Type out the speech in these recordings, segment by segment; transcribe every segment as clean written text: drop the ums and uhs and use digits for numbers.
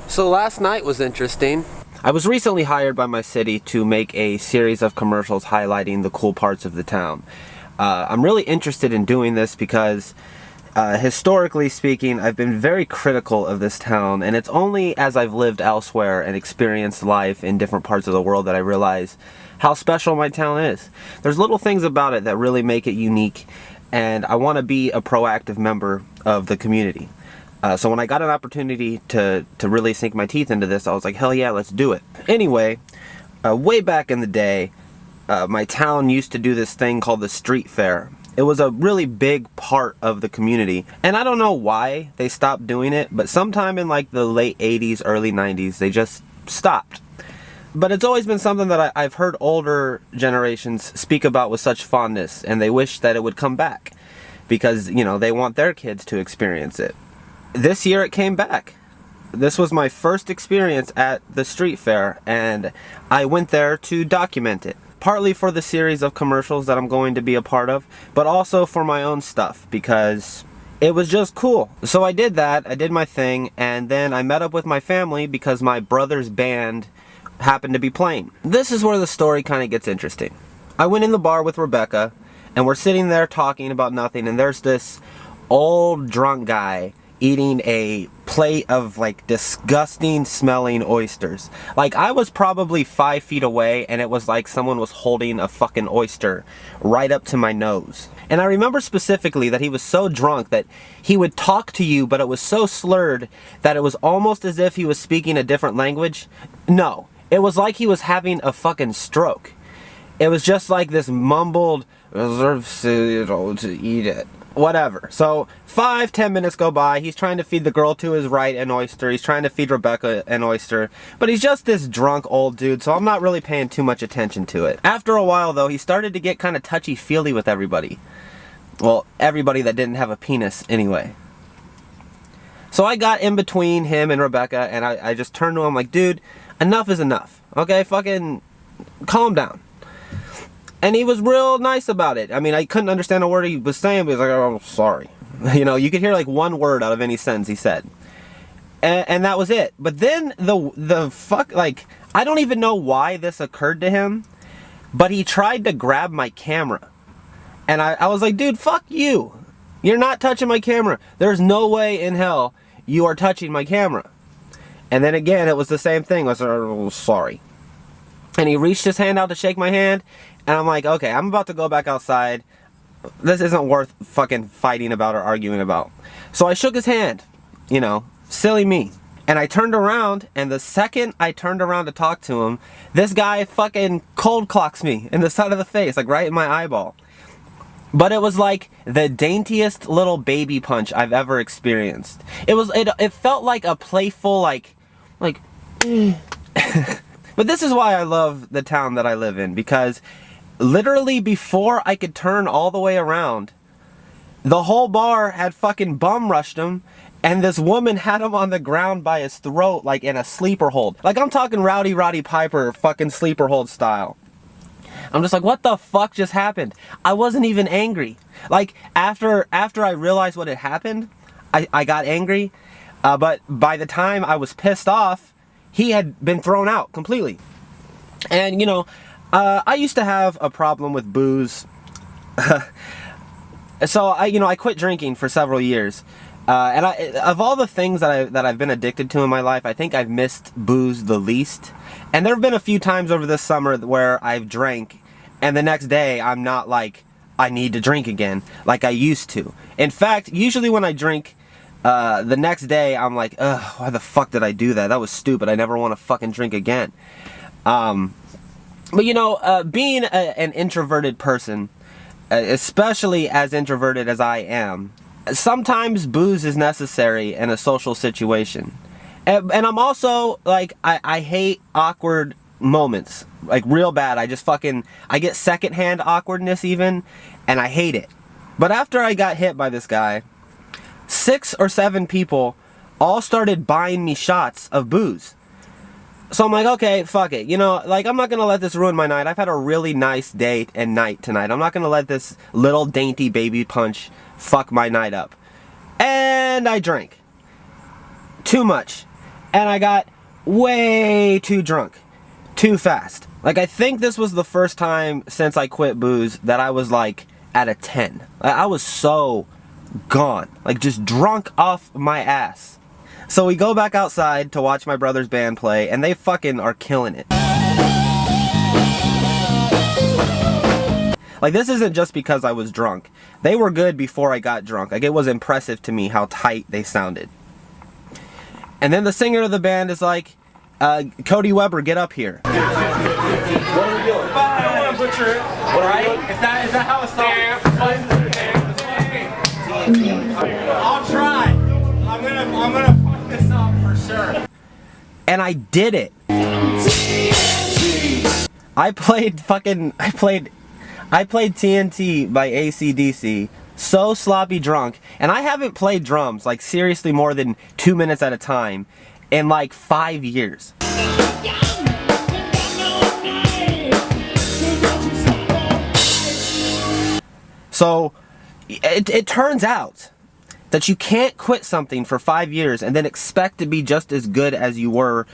So last night was interesting. I was recently hired by my city to make a series of commercials highlighting the cool parts of the town. I'm really interested in doing this because historically speaking, I've been very critical of this town, and it's only as I've lived elsewhere and experienced life in different parts of the world that I realize how special my town is. There's little things about it that really make it unique, and I want to be a proactive member of the community. So when I got an opportunity to really sink my teeth into this, I was like, hell yeah, let's do it. Anyway, way back in the day, my town used to do this thing called the street fair. It was a really big part of the community, and I don't know why they stopped doing it, but sometime in like the late 80s, early 90s, they just stopped. But it's always been something that I've heard older generations speak about with such fondness, and they wish that it would come back because, you know, they want their kids to experience it. This year it came back. This was my first experience at the street fair, and I went there to document it. Partly for the series of commercials that I'm going to be a part of, but also for my own stuff, because it was just cool. So I did that, I did my thing, and then I met up with my family because my brother's band happened to be playing. This is where the story kind of gets interesting. I went in the bar with Rebecca, and we're sitting there talking about nothing, and there's this old drunk guy eating a plate of like disgusting smelling oysters. Like, I was probably 5 feet away and it was like someone was holding a fucking oyster right up to my nose. And I remember specifically that he was so drunk that he would talk to you, but it was so slurred that it was almost as if he was speaking a different language. No, it was like he was having a fucking stroke. It was just like this mumbled, to eat it. Whatever. So 5-10 minutes go by. He's trying to feed the girl to his right an oyster. He's trying to feed Rebecca an oyster. But he's just this drunk old dude, so I'm not really paying too much attention to it. After a while, though, he started to get kind of touchy-feely with everybody. Well, everybody that didn't have a penis, anyway. So I got in between him and Rebecca, and I just turned to him like, dude, enough is enough. Okay, fucking calm down. And he was real nice about it. I mean, I couldn't understand a word he was saying, but he was like, oh, sorry. You know, you could hear like one word out of any sentence he said. And that was it. But then the fuck, like, I don't even know why this occurred to him, but he tried to grab my camera. And I was like, dude, fuck you. You're not touching my camera. There's no way in hell you are touching my camera. And then again, it was the same thing. I was like, oh, sorry. And he reached his hand out to shake my hand. And I'm like, okay, I'm about to go back outside. This isn't worth fucking fighting about or arguing about. So I shook his hand. You know, silly me. And I turned around, and the second I turned around to talk to him, this guy fucking cold clocks me in the side of the face, like right in my eyeball. But it was like the daintiest little baby punch I've ever experienced. It felt like a playful, like But this is why I love the town that I live in, because literally before I could turn all the way around, the whole bar had fucking bum rushed him, and this woman had him on the ground by his throat, like in a sleeper hold. Like, I'm talking Rowdy Roddy Piper fucking sleeper hold style. I'm just like, what the fuck just happened? I wasn't even angry. Like, after I realized what had happened, I got angry, but by the time I was pissed off, he had been thrown out completely. And, you know, I used to have a problem with booze. So I quit drinking for several years. And of all the things that I've been addicted to in my life, I think I've missed booze the least. And there have been a few times over this summer where I've drank, and the next day I'm not like, I need to drink again, like I used to. In fact, usually when I drink, the next day I'm like, ugh, why the fuck did I do that? That was stupid. I never want to fucking drink again. But you know, being an introverted person, especially as introverted as I am, sometimes booze is necessary in a social situation. And I'm also, like, I hate awkward moments. Like, real bad. I get secondhand awkwardness even, and I hate it. But after I got hit by this guy, 6 or 7 people all started buying me shots of booze. So I'm like, okay, fuck it. You know, like, I'm not gonna let this ruin my night. I've had a really nice day and night tonight. I'm not gonna let this little dainty baby punch fuck my night up. And I drank. Too much. and I got way too drunk, too fast. Like, I think this was the first time since I quit booze that I was like at a 10. I was so gone, like just drunk off my ass. So we go back outside to watch my brother's band play, and they fucking are killing it. Like, this isn't just because I was drunk. They were good before I got drunk. Like, it was impressive to me how tight they sounded. And then the singer of the band is like, Cody Weber, get up here. What are we doing? I don't want to butcher it. Right? Is that how it's I'll try. I'm gonna fuck this up for sure. And I did it. I played TNT by AC/DC, so sloppy drunk, and I haven't played drums, like seriously more than 2 minutes at a time, in like 5 years. So, it turns out that you can't quit something for 5 years and then expect to be just as good as you were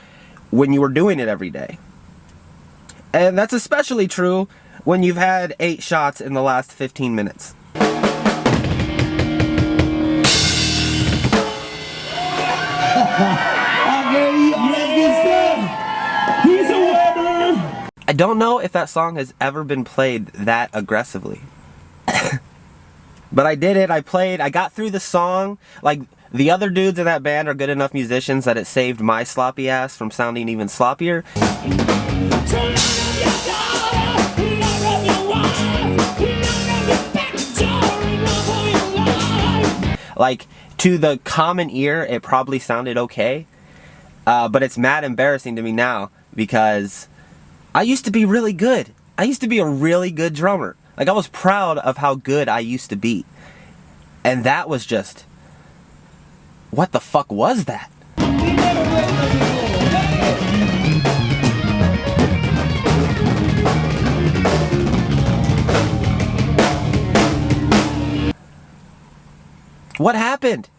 when you were doing it every day. And that's especially true when you've had 8 shots in the last 15 minutes. I don't know if that song has ever been played that aggressively. But I did it. I got through the song. Like, the other dudes in that band are good enough musicians that it saved my sloppy ass from sounding even sloppier. Like, to the common ear, it probably sounded okay. But it's mad embarrassing to me now because I used to be really good. I used to be a really good drummer. Like, I was proud of how good I used to be. And that was just... what the fuck was that? What happened?